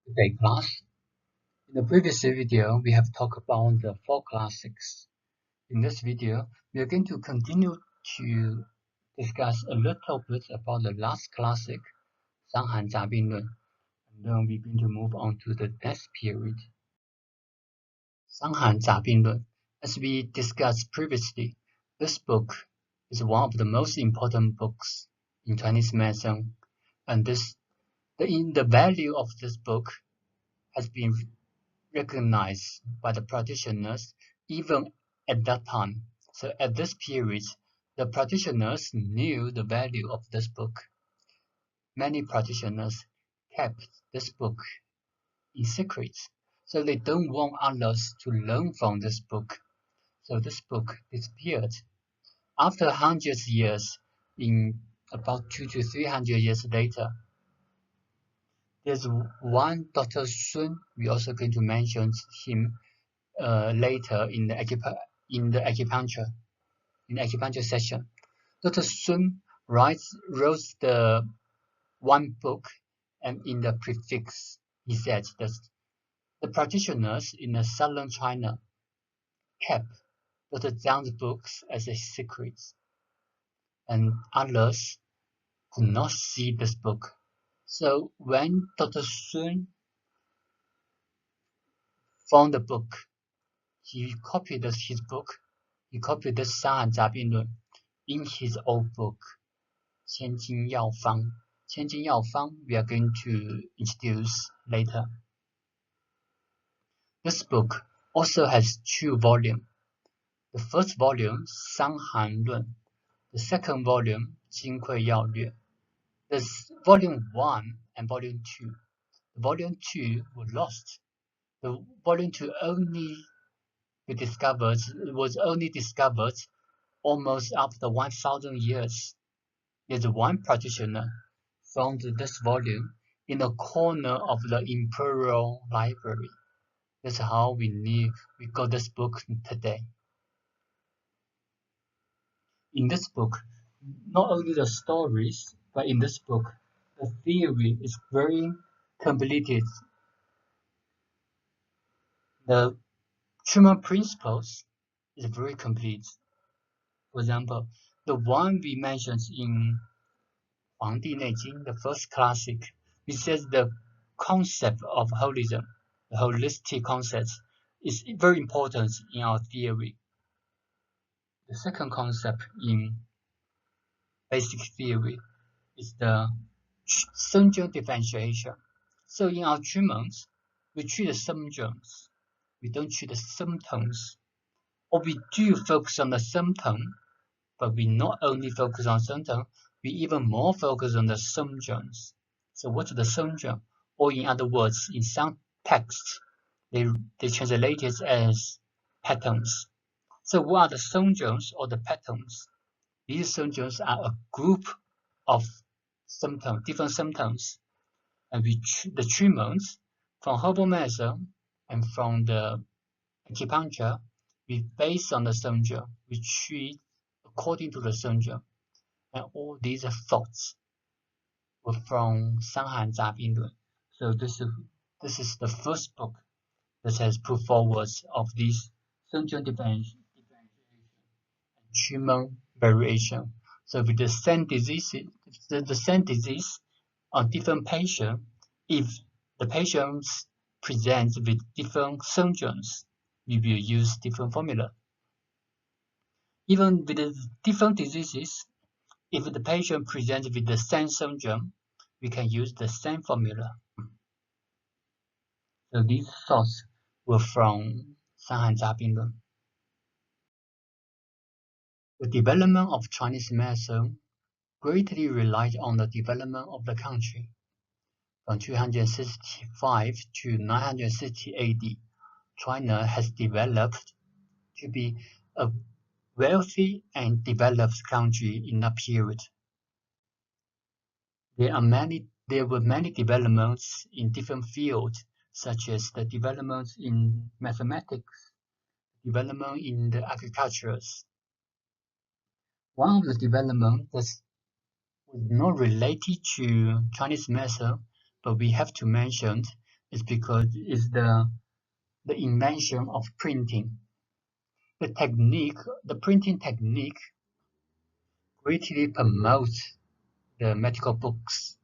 Today class. In the previous video, we have talked about the four classics. In this video, we are going to continue to discuss a little bit about the last classic, 伤寒杂病论, and then we're going to move on to the next period. 伤寒杂病论. As we discussed previously, this book is one of the most important books in Chinese medicine, and the value of this book has been recognized by the practitioners even at that time. So at this period, the practitioners knew the value of this book. Many practitioners kept this book in secret, so they don't want others to learn from this book. So this book disappeared. After hundreds of years, in about 200 to 300 years later, there's one Dr. Sun. We're also going to mention him later in the acupuncture session. Dr. Sun wrote the one book, and in the prefix he said that the practitioners in the southern China kept Dr. Zhang's books as a secret, and others could not see this book. So when Dr. Sun found the book, he copied his book. He copied the 伤寒杂病论 in his old book, 千金药方. 千金药方 we are going to introduce later. This book also has two volumes. The first volume, 伤寒论. The second volume, 金匮要略. There's volume 1 and volume 2. The volume 2 were lost. The volume 2 was only discovered almost after 1,000 years. There's one practitioner found this volume in a corner of the Imperial Library. That's how we got this book today. In this book, not only the stories, but in this book, the theory is very completed. The treatment principles is very complete. For example, the one we mentioned in 黄帝内经, the first classic, it says the concept of holism, the holistic concept, is very important in our theory. The second concept in basic theory is the symptom differentiation. So in our treatments, we treat the symptoms, we don't treat the symptoms. Or we do focus on the symptom, but we not only focus on symptom, we even more focus on the symptoms. So what's the symptom? Or in other words, in some texts, they translate it as patterns. So what are the symptoms or the patterns? These symptoms are a group of symptoms, different symptoms, and the treatments from herbal medicine and from the acupuncture, we base on the symptom, we treat according to the symptom, and all these thoughts were from 伤寒杂病论. So this is the first book that has put forward of this symptom differentiation and treatment variation. So with the same disease on different patients, if the patients present with different symptoms, we will use different formula. Even with the different diseases, if the patient presents with the same symptom, we can use the same formula. So these thoughts were from 伤寒杂病论. The development of Chinese medicine greatly relied on the development of the country. From 265 to 960 AD, China has developed to be a wealthy and developed country in that period. There were many developments in different fields, such as the developments in mathematics, development in the agriculture. One of the developments that was not related to Chinese medicine, but we have to mention is because it's the invention of printing. The printing technique greatly promotes the medical books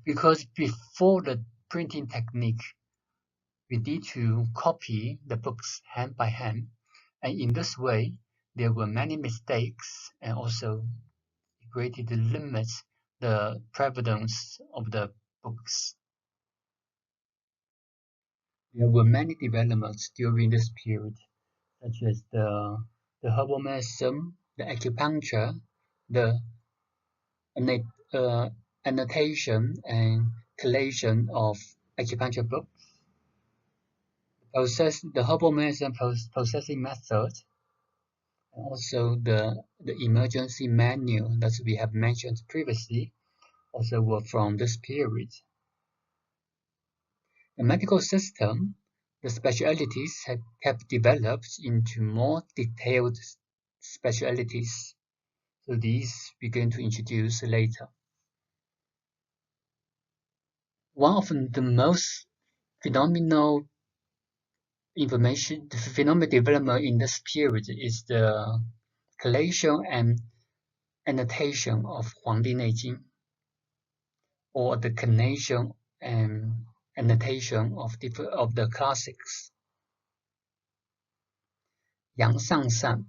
because before the printing technique, we need to copy the books hand by hand, and in this way, there were many mistakes and also greatly limits the prevalence of the books. There were many developments during this period, such as the herbal medicine, the acupuncture, the uh, annotation and collation of acupuncture books, the herbal medicine processing method, and also the emergency manual that we have mentioned previously, also were from this period. The medical system, the specialties have developed into more detailed specialties. So these we're going to introduce later. One of the most phenomenal the phenomenal development in this period is the collation and annotation of 黄帝内经, or the collation and annotation of the classics. Yang Sangsan,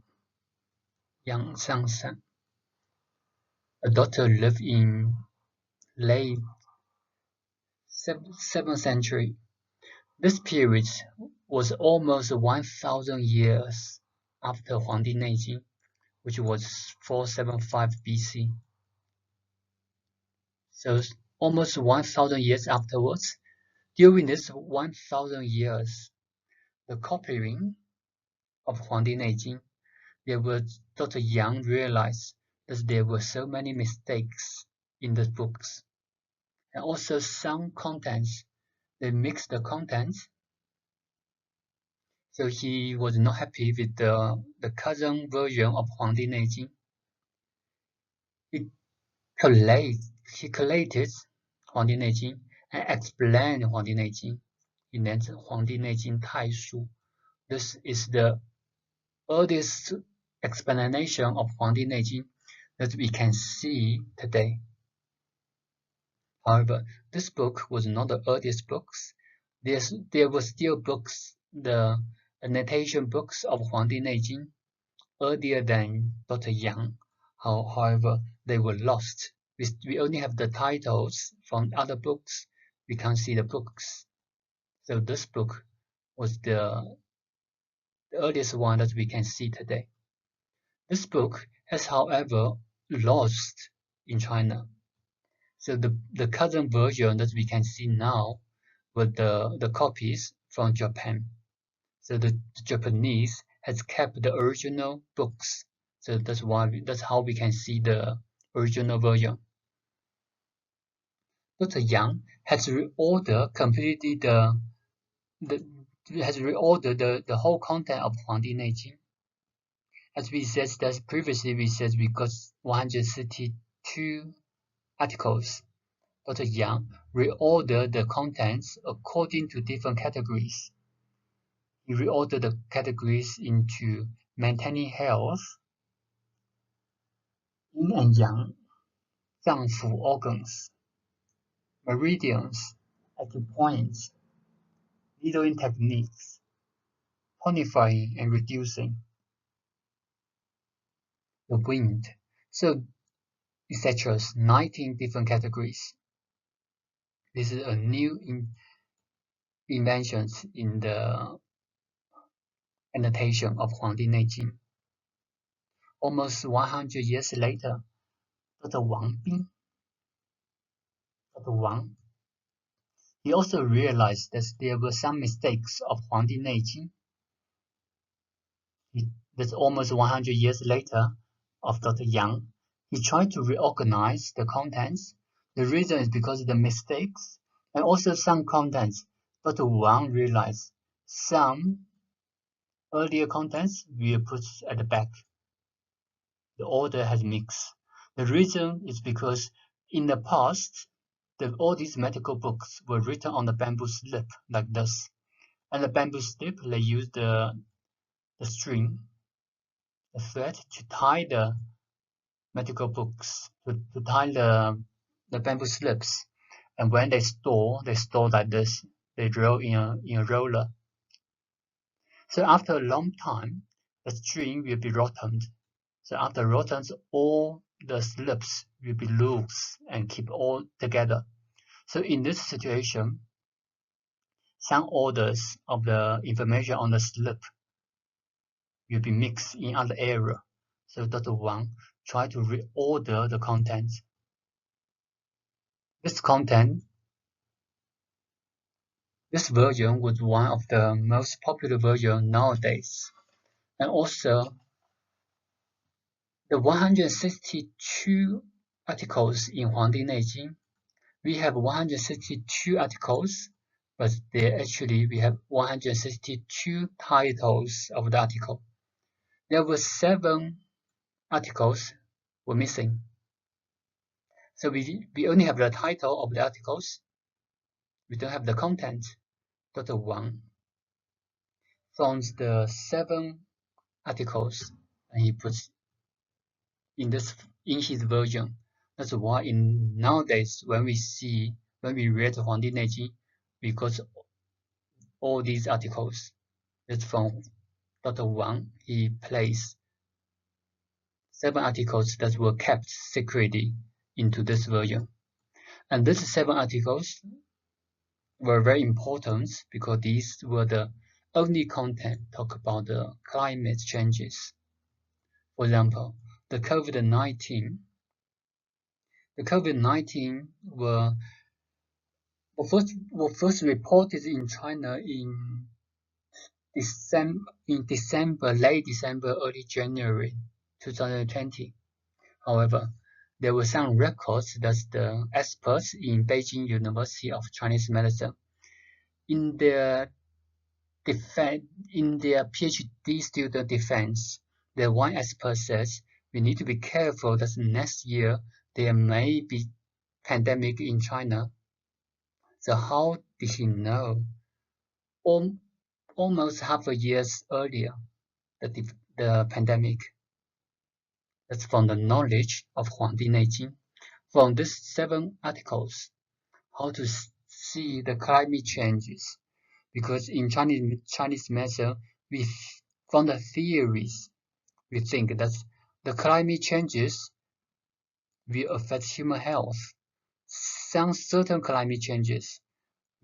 a doctor lived in late 7th century. This period was almost 1,000 years after 黄帝内经, which was 475 BC. So almost 1,000 years afterwards, during this 1,000 years, the copying of 黄帝内经, Dr. Yang realized that there were so many mistakes in the books, and also some contents, they mixed the contents. So he was not happy with the cousin version of 黄帝内经. He collated 黄帝内经 and explained 黄帝内经. He named 黄帝内经太书. This is the earliest explanation of 黄帝内经 that we can see today. However, this book was not the earliest books. There were still books, the annotation books of 黄帝内经, earlier than Dr. Yang. However, they were lost. We only have the titles from other books. We can't see the books. So this book was the earliest one that we can see today. This book has, however, lost in China. So the cousin version that we can see now were the copies from Japan. So the Japanese has kept the original books. So that's how we can see the original version. Dr. Yang has reordered completely the whole content of 黄帝内经. As we said that previously, we got 162 articles. Dr. Yang reordered the contents according to different categories. He reordered the categories into maintaining health, yin and yang, 脏腑 organs, meridians, acupoints, needling techniques, tonifying and reducing, the wind. So, etc. 19 different categories. This is a new invention in the annotation of 黄帝内经. Almost 100 years later, Dr. Wang, he also realized that there were some mistakes of 黄帝内经. That's almost 100 years later of Dr. Yang. He tried to reorganize the contents. The reason is because of the mistakes and also some contents. Dr. Wang realized some earlier contents were put at the back. The order has mixed. The reason is because in the past, all these medical books were written on the bamboo slip like this. And the bamboo slip, they used the string, the thread, to tie the medical books, to tie the bamboo slips. And when they store like this. They roll in a roller. So after a long time, the string will be rotten. So after rotten, all the slips will be loose and keep all together. So in this situation, some orders of the information on the slip will be mixed in other area. So Dr. Wang tried to reorder the content. This version was one of the most popular versions nowadays. And also, the 162 articles in Huangdi Neijing, we have 162 articles, but we have 162 titles of the article. There were 7 articles were missing. So we only have the title of the articles. We don't have the content. Dr. Wang found the 7 articles and he puts in his version. That's why nowadays when we read Huangdi Neijing, we got all these articles. That's from Dr. Wang. He placed 7 articles that were kept secretly into this version. And these 7 articles were very important because these were the only content talk about the climate changes. For example, the COVID-19 were first reported in China in late December, early January 2020. However, there were some records that the experts in Beijing University of Chinese Medicine, in their PhD student defense, the one expert says we need to be careful that next year there may be pandemic in China. So how did he know? Almost half a year earlier, the pandemic. That's from the knowledge of Huangdi Neijing. From these 7 articles, how to see the climate changes. Because in Chinese medicine, from the theories, we think that the climate changes will affect human health. Some certain climate changes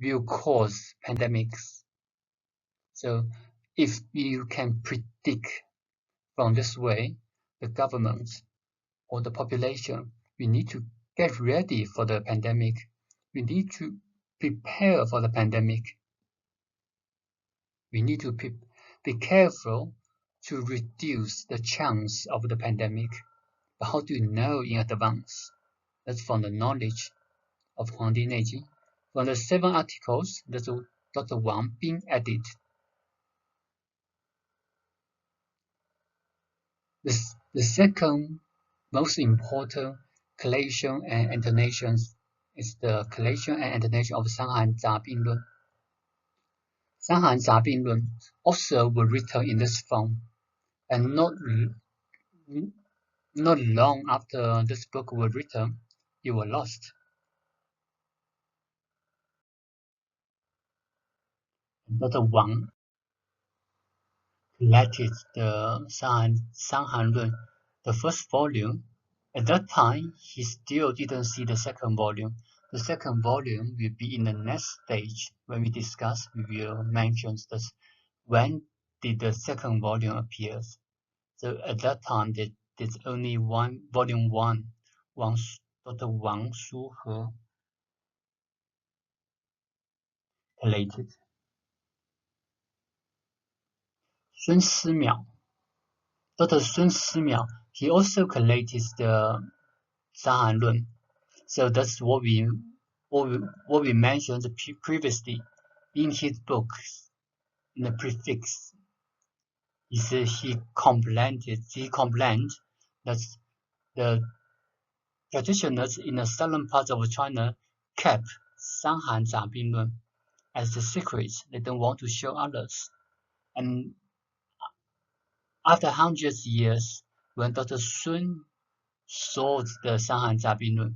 will cause pandemics. So if you can predict from this way, the government or the population, we need to get ready for the pandemic. We need to prepare for the pandemic. We need to be careful to reduce the chance of the pandemic. But how do you know in advance? That's from the knowledge of Huangdi Neijing. From the 7 articles that Dr. Wang being added. The second most important collation and intonations is the collation and intonation of Sanhan Zha Bing Lun. Sanhan Zha Bing Lun also were written in this form, and not long after this book was written, it was lost. Dr. Wang collected the Sanhan Lun, the first volume. At that time, he still didn't see the second volume. The second volume will be in the next stage. When we discuss, we will mention this. When did the second volume appear? So at that time, there's only volume 1, Dr. Wang Shuhe collated. Sun Simiao, Dr. Sun Simiao, he also collated the Sanhan Lun. So that's what we mentioned previously in his books. In the prefix, he said he complained that the practitioners in the southern parts of China kept 伤寒杂病论 as the secret they don't want to show others. And after hundreds of years, when Dr. Sun saw the 伤寒杂病论,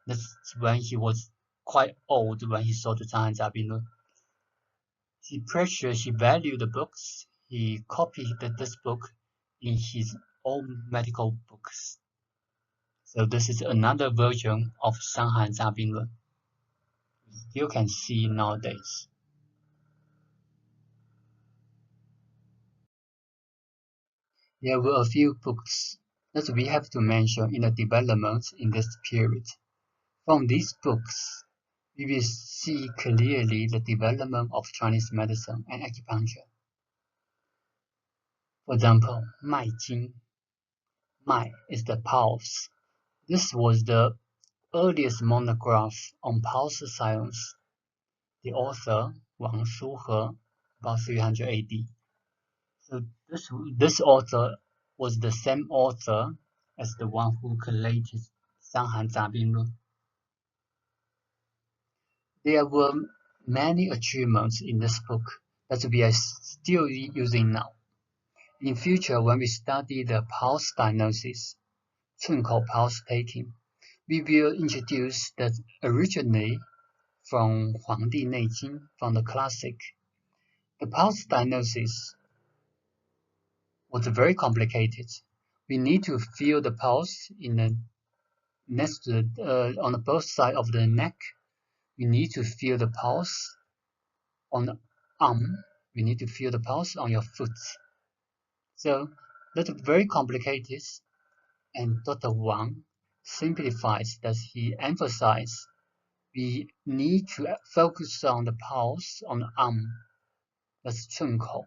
that's when he was quite old when he saw the 伤寒杂病论. He valued the books. He copied this book in his own medical books. So this is another version of 伤寒杂病论. You can see nowadays. There were a few books that we have to mention in the development in this period. From these books, we will see clearly the development of Chinese medicine and acupuncture. For example, 脉经. Mai is the pulse. This was the earliest monograph on pulse science. The author, Wang Shuhe, about 300 AD. So this author was the same author as the one who collated 伤寒杂病论. There were many achievements in this book that we are still using now. In future, when we study the pulse diagnosis, 寸口 pulse taking, we will introduce that originally from 黄帝内经, from the classic. The pulse diagnosis was very complicated. We need to feel the pulse in the next on both sides of the neck. We need to feel the pulse on the arm. We need to feel the pulse on your foot. So that's very complicated, and Dr. Wang simplifies that he emphasizes we need to focus on the pulse on the arm. That's 寸口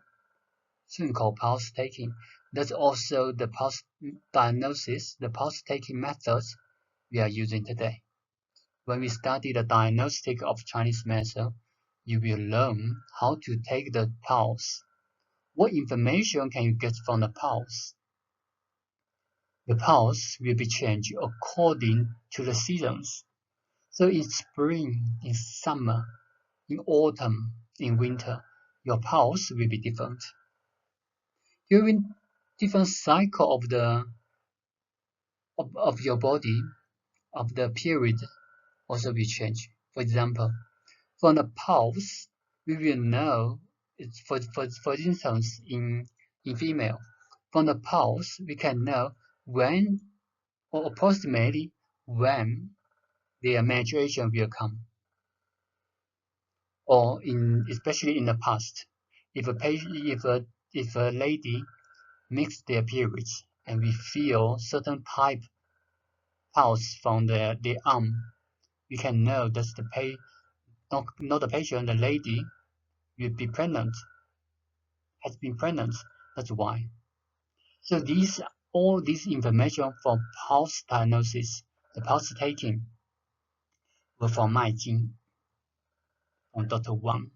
pulse taking. That's also the pulse diagnosis, the pulse taking methods we are using today. When we study the diagnostic of Chinese medicine, you will learn how to take the pulse. What information can you get from the pulse? The pulse will be changed according to the seasons. So in spring, in summer, in autumn, in winter, your pulse will be different. During different cycle of your body, of the period, also will change. For example, from the pulse, we will know, it's for instance, in female, from the pulse, we can know when, or approximately when their menstruation will come. Or especially in the past, if a lady makes their periods and we feel certain type pulse from the arm, we can know that not the patient, the lady will be pregnant, has been pregnant. That's why. So all this information from pulse diagnosis, the pulse taking, were from 脉经, from Dr. Wang.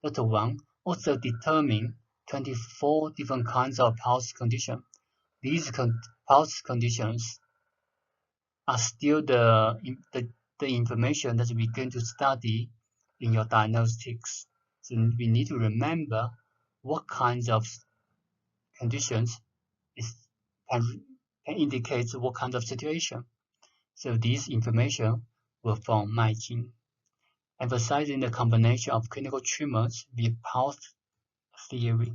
Dr. Wang also determined 24 different kinds of pulse conditions. These pulse conditions are still the information that we're going to study in your diagnostics. So we need to remember what kinds of conditions can indicate what kind of situation. So these information were from 脉经, emphasizing the combination of clinical treatments with pulse theory.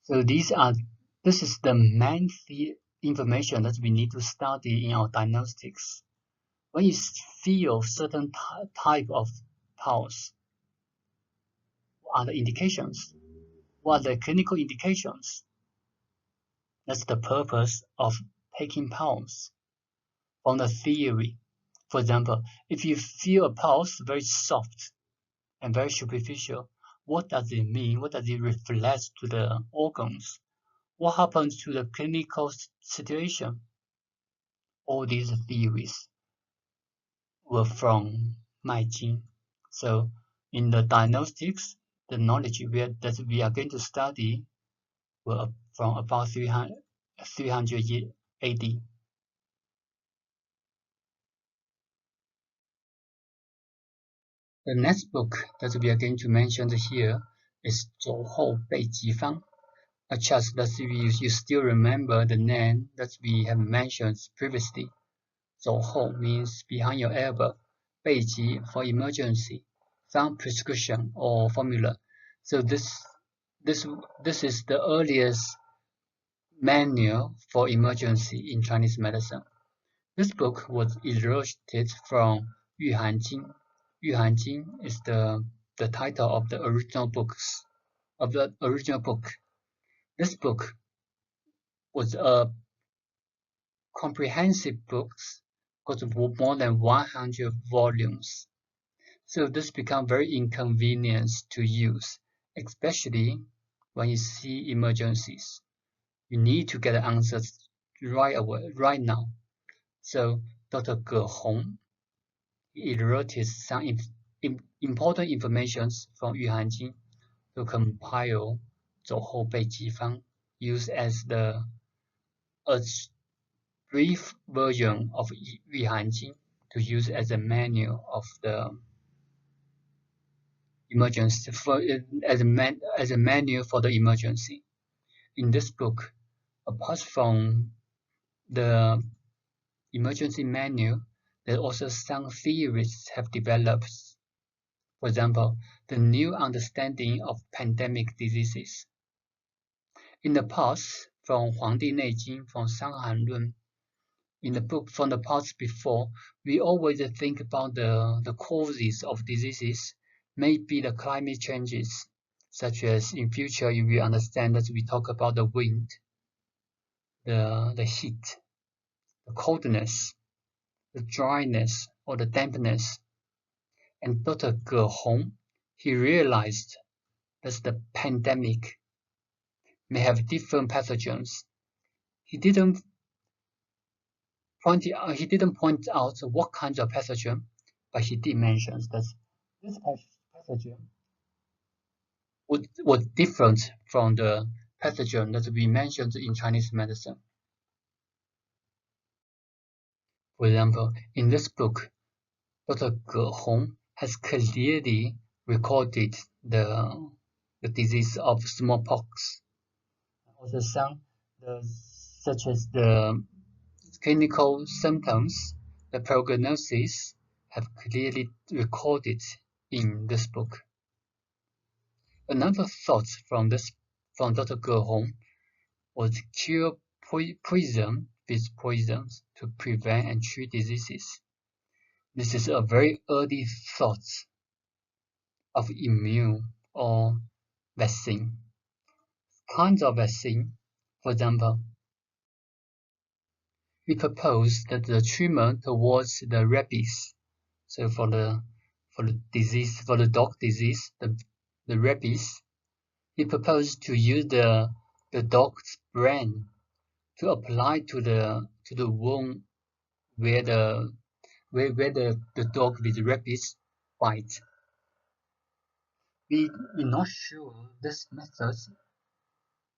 So this is the main information that we need to study in our diagnostics. When you feel certain type of pulse, what are the indications? What are the clinical indications? That's the purpose of taking pulse. From the theory, for example, if you feel a pulse very soft and very superficial, what does it mean? What does it reflect to the organs? What happens to the clinical situation? All these theories were from 脉经. So in the diagnostics, the knowledge that we are going to study were from about 300 AD. The next book that we are going to mention here is 走后备急方. I trust that you still remember the name that we have mentioned previously. 走后 means behind your elbow, 备急 for emergency, found prescription or formula. So this is the earliest manual for emergency in Chinese medicine. This book was illustrated from 御寒经. 御寒经 is the title of the original book. This book was a comprehensive book, got more than 100 volumes. So this becomes very inconvenient to use, especially when you see emergencies. You need to get answers right away, right now. So Dr. Ge Hong illustrated some important information from 御寒经 to compile 走后备急方, used as a brief version of 御寒经 to use as a manual of the emergency as a manual for the emergency. In this book, apart from the emergency manual, there are also some theories have developed. For example, the new understanding of pandemic diseases. In the past, from 黄帝内经, from 伤寒论, in the book from the past before, we always think about the causes of diseases, maybe the climate changes, such as in future you will understand that we talk about the wind, the heat, the coldness, the dryness, or the dampness. And Dr. Ge Hong, he realized that the pandemic may have different pathogens. He didn't point out what kinds of pathogen, but he did mention that this pathogen was different from the pathogen that we mentioned in Chinese medicine. For example, in this book, Dr. Ge Hong has clearly recorded the disease of smallpox. Also such as the clinical symptoms, the prognosis have clearly recorded in this book. Another thought from Dr. Ge Hong was cure poison with poisons to prevent and treat diseases. This is a very early thought of immune or vaccine. Kinds of vaccine, for example, we propose that the treatment towards the rabies. So for the dog disease, the rabies, he proposed to use the dog's brain to apply to the wound where the dog with rabies bite. We're not sure this method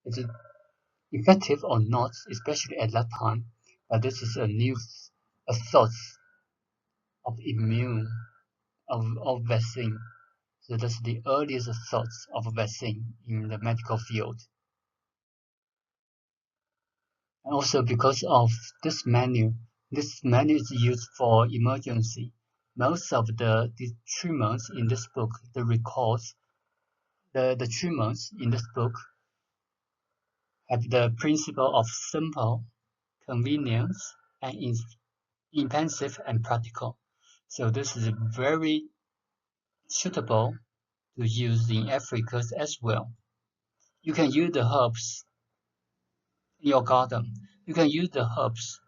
is effective or not, especially at that time. But this is a thought of immune of vaccine. So that's the earliest thoughts of vaccine in the medical field. And also because of this menu is used for emergency. Most of the treatments in this book, the records, the treatments in this book have the principle of simple, convenience, and inexpensive and practical. So this is very suitable to use in Africa as well. You can use the herbs in your garden. You can use the herbs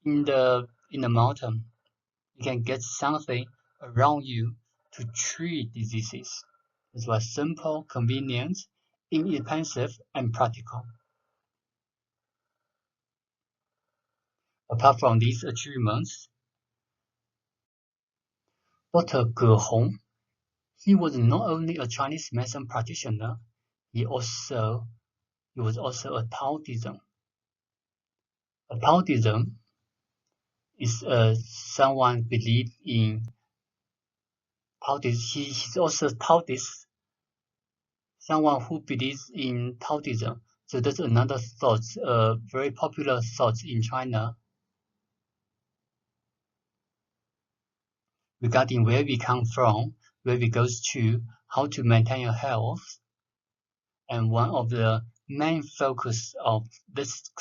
in the mountain. You can get something around you to treat diseases. It was simple, convenient, inexpensive, and practical. Apart from these achievements, Dr. Ge Hong, he was not only a Chinese medicine practitioner, he was also a Taoism. A Taoism is someone believe in Taoist. He's also Taoist, someone who believes in Taoism. So that's another thought, very popular thought in China regarding where we come from, where we go to, how to maintain your health. And one of the main focus of this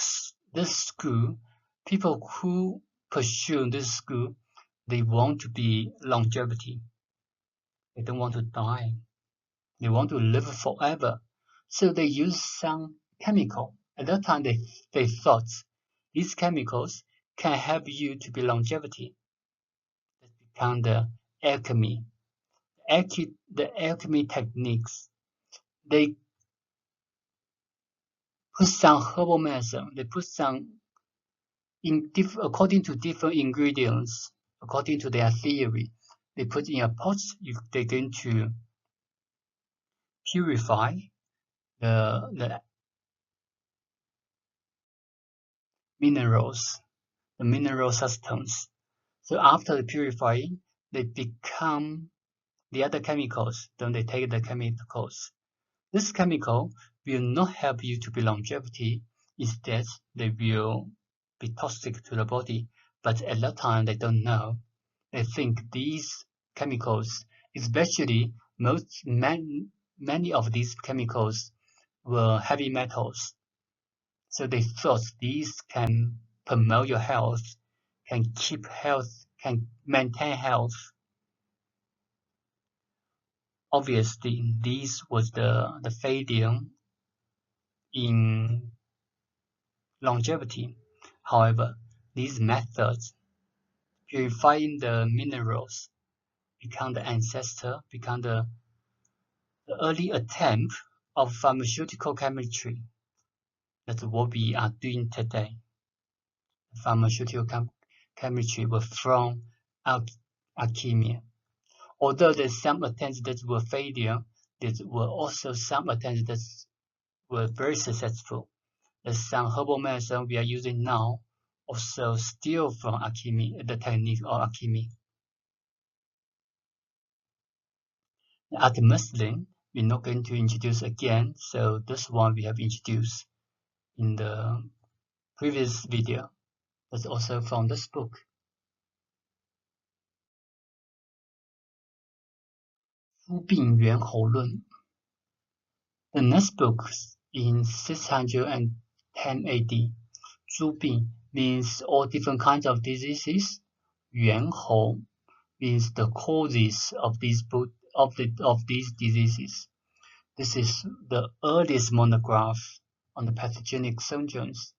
school, people who pursue this school, they want to be longevity. They don't want to die. They want to live forever. So they use some chemical. At that time, they thought these chemicals can help you to be longevity. That become the alchemy. The alchemy techniques. They put some herbal medicine. They put some according to different ingredients, according to their theory. They put in a pot. They're going to purify the minerals, the mineral substance. So after the purifying, they become the other chemicals. Then they take the chemicals. This chemical will not help you to be longevity. Instead, they will be toxic to the body. But at that time, they don't know. They think these chemicals, especially many of these chemicals were heavy metals. So they thought these can promote your health, can keep health, can maintain health. Obviously, this was the failure in longevity. However, these methods, purifying the minerals, become the ancestor, become the early attempt of pharmaceutical chemistry. That's what we are doing today. Pharmaceutical chemistry was from alchemy. Although there's some attempts that were failure, there were also some attempts that were very successful. There's some herbal medicine we are using now, also still from alchemy, the technique of alchemy. At Muslim, we're not going to introduce again, so this one we have introduced in the previous video. That's also from this book. The next book in 610 AD. 诸病 means all different kinds of diseases. 猿猴 means the causes of these diseases. This is the earliest monograph on the pathogenic syndromes.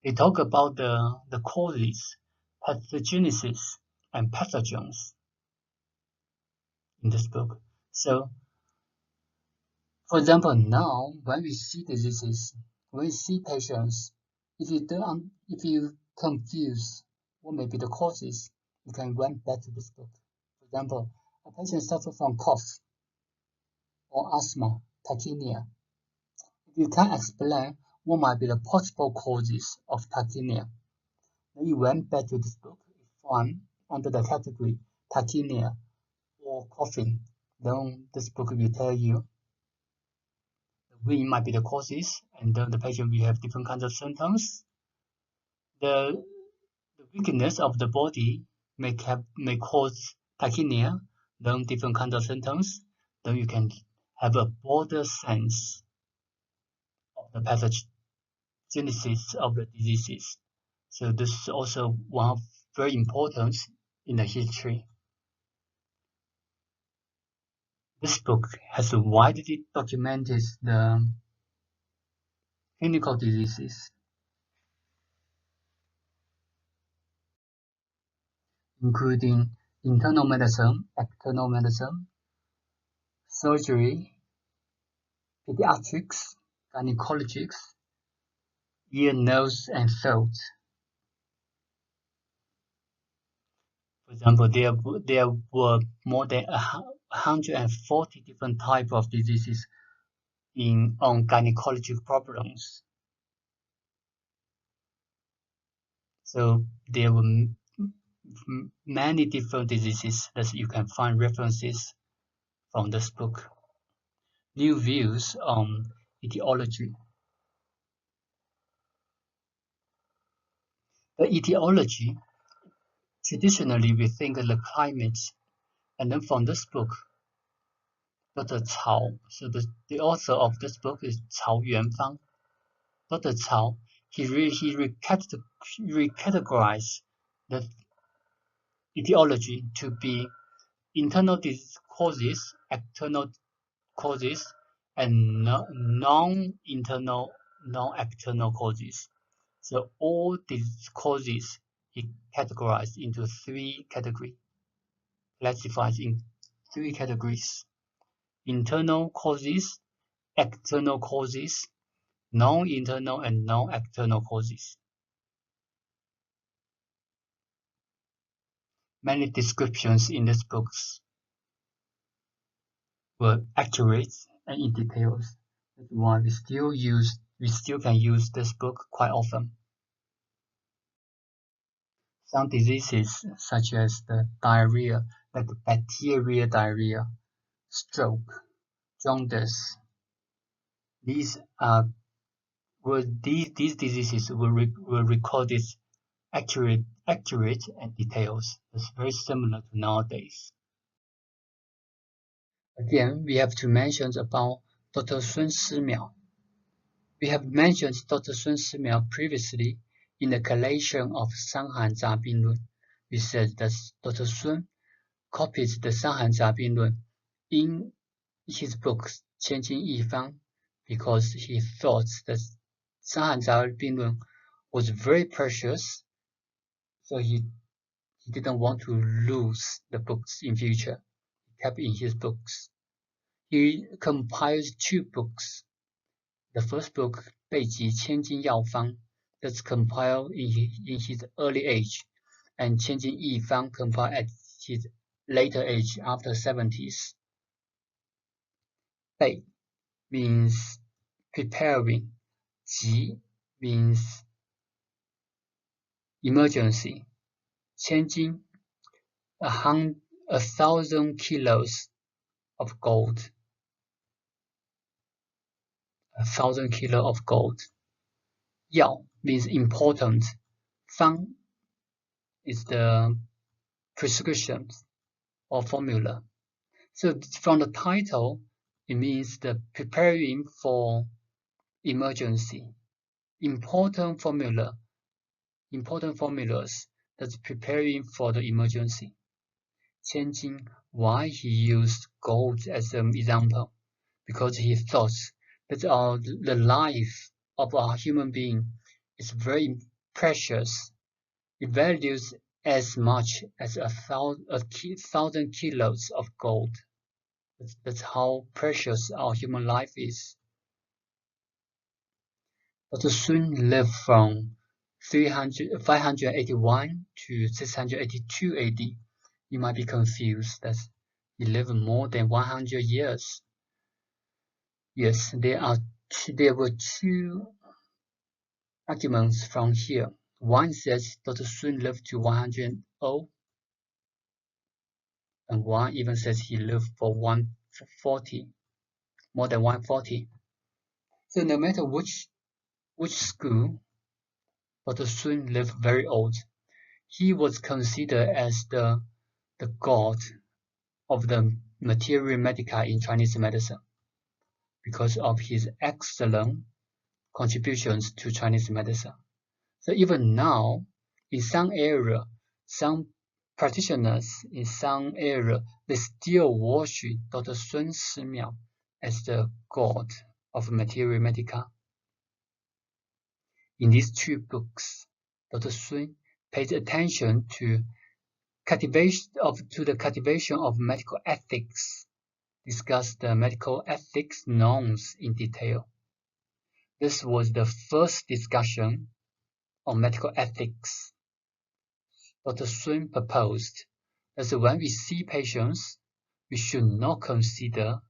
They talk about the causes, pathogenesis, and pathogens in this book. So, for example, now when we see diseases, when we see patients, if you confuse what may be the causes, you can run back to this book. For example, a patient suffers from cough or asthma, tachypnea. If you can't explain what might be the possible causes of tachypnea, then you went back to this book, find under the category tachypnea or coughing. Then this book will tell you the wind might be the causes, and then the patient will have different kinds of symptoms. The weakness of the body may cause tachypnea, then different kinds of symptoms. Then you can have a broader sense of the pathogenesis of the diseases. So this is also one of very important in the history. This book has widely documented the clinical diseases, including internal medicine, external medicine, surgery, pediatrics, gynecologics, ear, nose, and throat. For example, there were more than 140 different types of diseases on gynecological problems. So there were many different diseases that you can find references from this book. New views on etiology. The etiology, traditionally we think of the climate, and then from this book, Dr. Cao, so the author of this book is Cao Yuanfang. Dr. Cao, he recategorized the etiology to be internal causes, external causes, and non-internal, non-external causes. So all these causes he categorized into three categories, classified in three categories: internal causes, external causes, non-internal and non-external causes. Many descriptions in these books were accurate and in details. That's why we still can use this book quite often. Some diseases such as the diarrhea, like bacterial diarrhea, stroke, jaundice, these diseases were recorded accurate and details. It's very similar to nowadays. Again, we have to mention about Dr. Sun Shimiao. We have mentioned Dr. Sun Shimiao previously in the collation of Shanhan Zha Bin Lun. We said that Dr. Sun copied the Shanhan Zha Bin Lun in his book Qianjin Yifang because he thought that Shanhan Zha Bin Lun was very precious, so he didn't want to lose the books in future. He kept in his books. He compiled two books. The first book, 备集千金药方, that's compiled in his early age, and 千金一方 compiled at his later age after 70s. 备 means preparing. 急 means emergency. 千金, 1,000 kilos of gold. 1,000 kilos of gold. 药 means important. 方 is the prescription or formula. So from the title, it means the preparing for emergency. Important formulas that's preparing for the emergency. 千金, why he used gold as an example? Because he thought that the life of a human being is very precious. It values as much as 1,000 kilos of gold. That's how precious our human life is. Dr. Sun lived from 581 to 682 AD. You might be confused that he lived more than 100 years. Yes, there were two arguments from here. One says Dr. Sun lived to 100 and one even says he lived for 140, more than 140. So no matter which school, Dr. Sun lived very old. He was considered as the god of the materia medica in Chinese medicine because of his excellent contributions to Chinese medicine. So even now, in some area, some practitioners in some area, they still worship Dr. Sun Shimiao as the god of materia medica. In these two books, Dr. Sun paid attention to the cultivation of medical ethics, discussed the medical ethics norms in detail. This was the first discussion on medical ethics. Dr. Sun proposed that when we see patients, we should not consider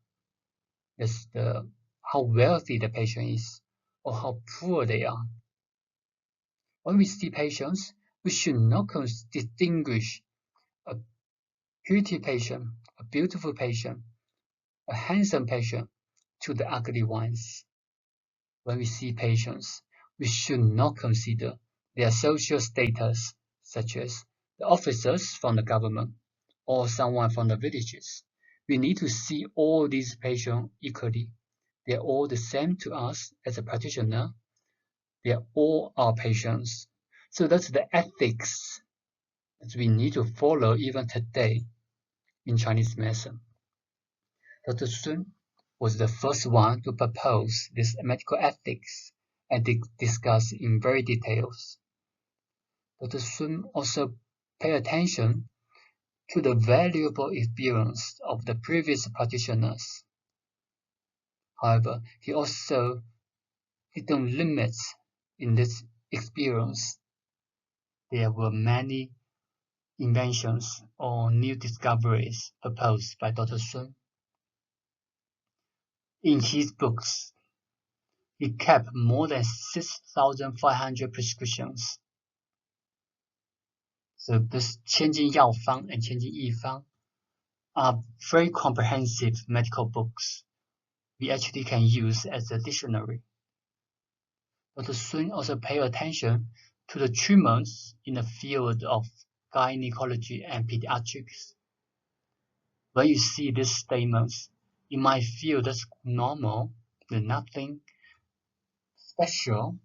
how wealthy the patient is or how poor they are. When we see patients, we should not distinguish pretty patient, a beautiful patient, a handsome patient, to the ugly ones. When we see patients, we should not consider their social status, such as the officers from the government or someone from the villages. We need to see all these patients equally. They're all the same to us as a practitioner. They're all our patients. So that's the ethics that we need to follow even today in Chinese medicine. Dr. Sun was the first one to propose this medical ethics and discuss in very details. Dr. Sun also paid attention to the valuable experience of the previous practitioners. However, he also didn't limit in this experience. There were many inventions or new discoveries proposed by Dr. Sun. In his books, he kept more than 6,500 prescriptions. So this 千金药方 and 千金一方 are very comprehensive medical books we actually can use as a dictionary. Dr. Sun also paid attention to the treatments in the field of gynecology and pediatrics. When you see these statements, you might feel that's normal, there's nothing special.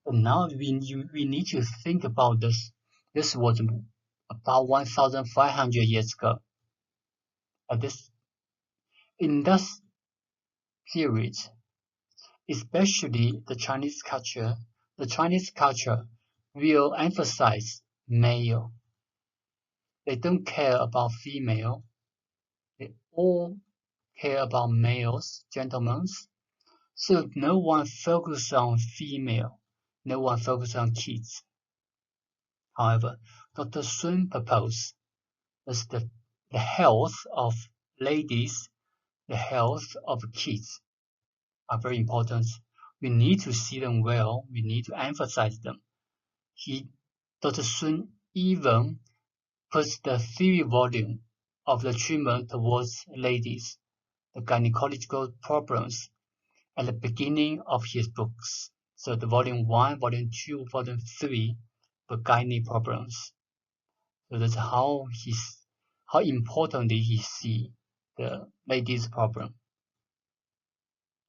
But now we need to think about this. This was about 1,500 years ago. In this period, especially the Chinese culture will emphasize male. They don't care about female. They all care about males, gentlemen. So no one focuses on female. No one focuses on kids. However, Dr. Sun proposed that the health of ladies, the health of kids are very important. We need to see them well. We need to emphasize them. Dr. Sun even puts the theory volume of the treatment towards ladies, the gynecological problems, at the beginning of his books. So the volume 1, volume 2, volume 3 were gynae problems. So that's how importantly he sees the ladies' problem.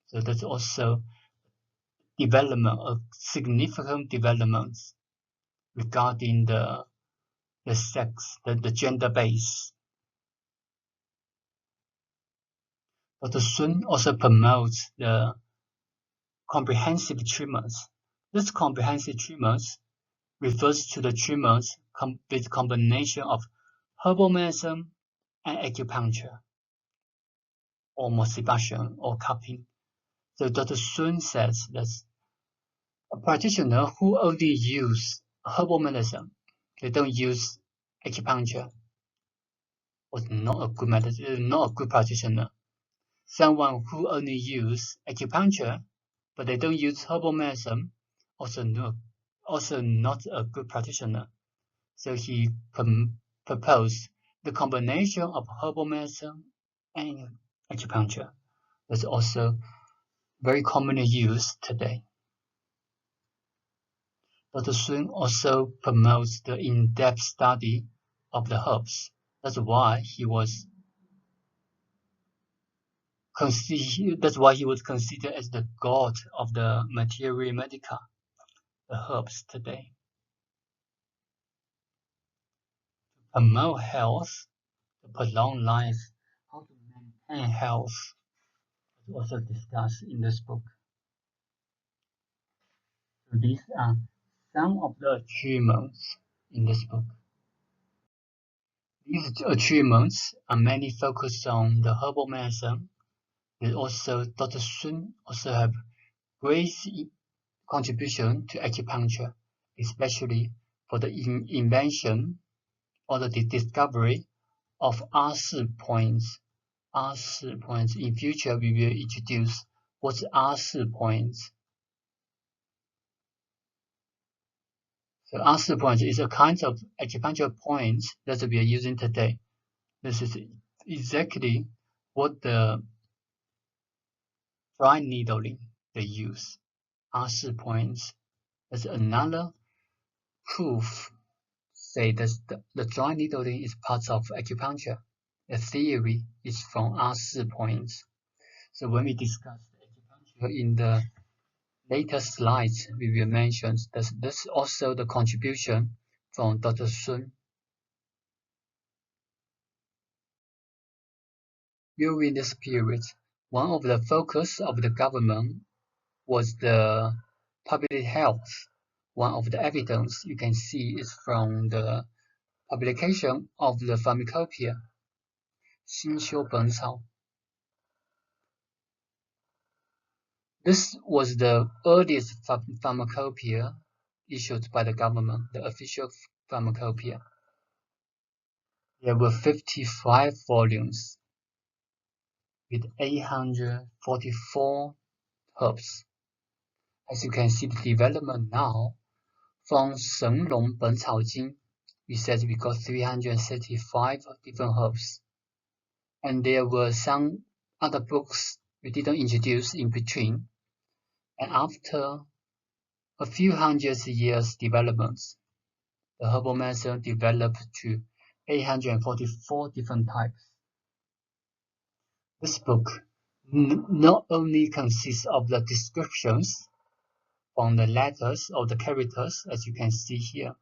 So that's also significant developments regarding the sex, the gender base. Dr. Sun also promotes the comprehensive treatments. This comprehensive treatments refers to the treatments with combination of herbal medicine and acupuncture, or moxibustion, or cupping. So Dr. Sun says that a practitioner who only use herbal medicine, they don't use acupuncture, was not a good practitioner. Someone who only use acupuncture, but they don't use herbal medicine, also not a good practitioner. So he proposed the combination of herbal medicine and acupuncture. That's also very commonly used today. Dr. Sun also promotes the in-depth study of the herbs. That's why he was considered as the god of the materia medica, the herbs today. To promote health, to prolong life, how to maintain health is also discussed in this book. So these are some of the achievements in this book. These achievements are mainly focused on the herbal medicine. Dr. Sun also have great contribution to acupuncture, especially for the invention or the discovery of R4 points. R4 points. In future, we will introduce what's R4 points. The R4 point is a kind of acupuncture point that we are using today. This is exactly what the dry needling they use. R4 points. That's another proof say that the dry needling is part of acupuncture. The theory is from R4 points. So when we discuss acupuncture in the later slides, we will mention that this also the contribution from Dr. Sun. During this period, one of the focus of the government was the public health. One of the evidence you can see is from the publication of the pharmacopoeia, 新修本草. This was the earliest pharmacopoeia issued by the government, the official pharmacopoeia. There were 55 volumes with 844 herbs. As you can see the development now, from 神农本草经, we said we got 365 different herbs. And there were some other books we didn't introduce in between. And after a few hundred years developments, the herbal medicine developed to 844 different types. This book not only consists of the descriptions from the letters or the characters, as you can see here,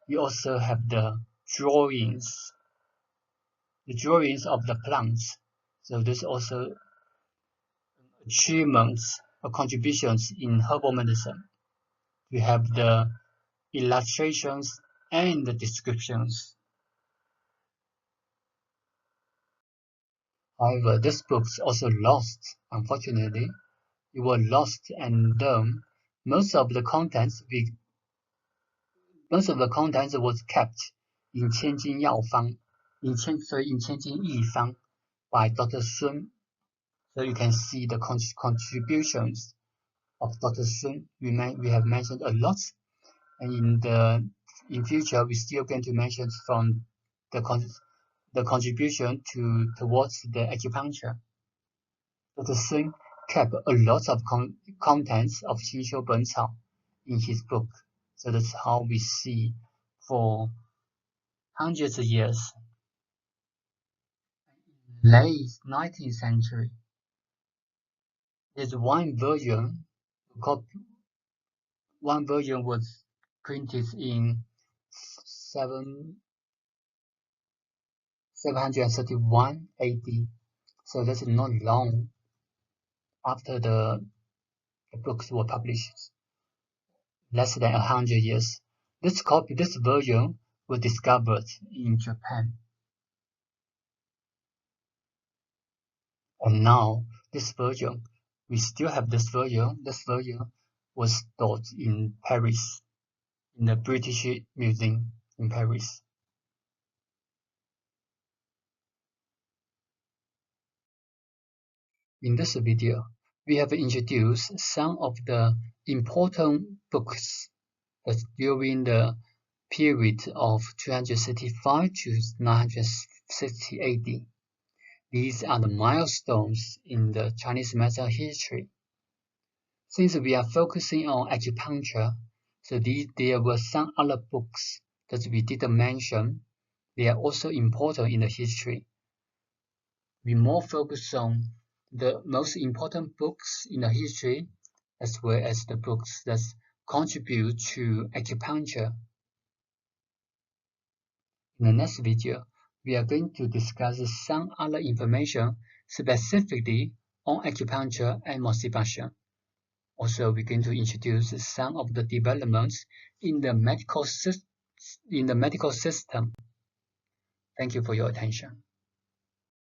we also have the drawings of the plants. So there's also achievements or contributions in herbal medicine. We have the illustrations and the descriptions. However, this book is also lost, unfortunately. It was lost, and most of the contents was kept in 千金药方, in 千金义方 by Dr. Sun. So you can see the contributions of Dr. Sun. We have mentioned a lot, and in future we still going to mention from the contribution towards the acupuncture. Dr. Sun kept a lot of contents of 新修本草 in his book. So that's how we see for hundreds of years. Late 19th century, there's one version was printed in 731 AD. So that's not long after the books were published. Less than 100 years. This version was discovered in Japan. And now, this version, we still have this version. This version was stored in Paris, in the British Museum in Paris. In this video, we have introduced some of the important books that during the period of 235 to 960 AD. These are the milestones in the Chinese medicine history. Since we are focusing on acupuncture, so there were some other books that we didn't mention. They are also important in the history. We more focus on the most important books in the history, as well as the books that contribute to acupuncture. In the next video, we are going to discuss some other information specifically on acupuncture and moxibustion. Also, we're going to introduce some of the developments in the medical system. Thank you for your attention.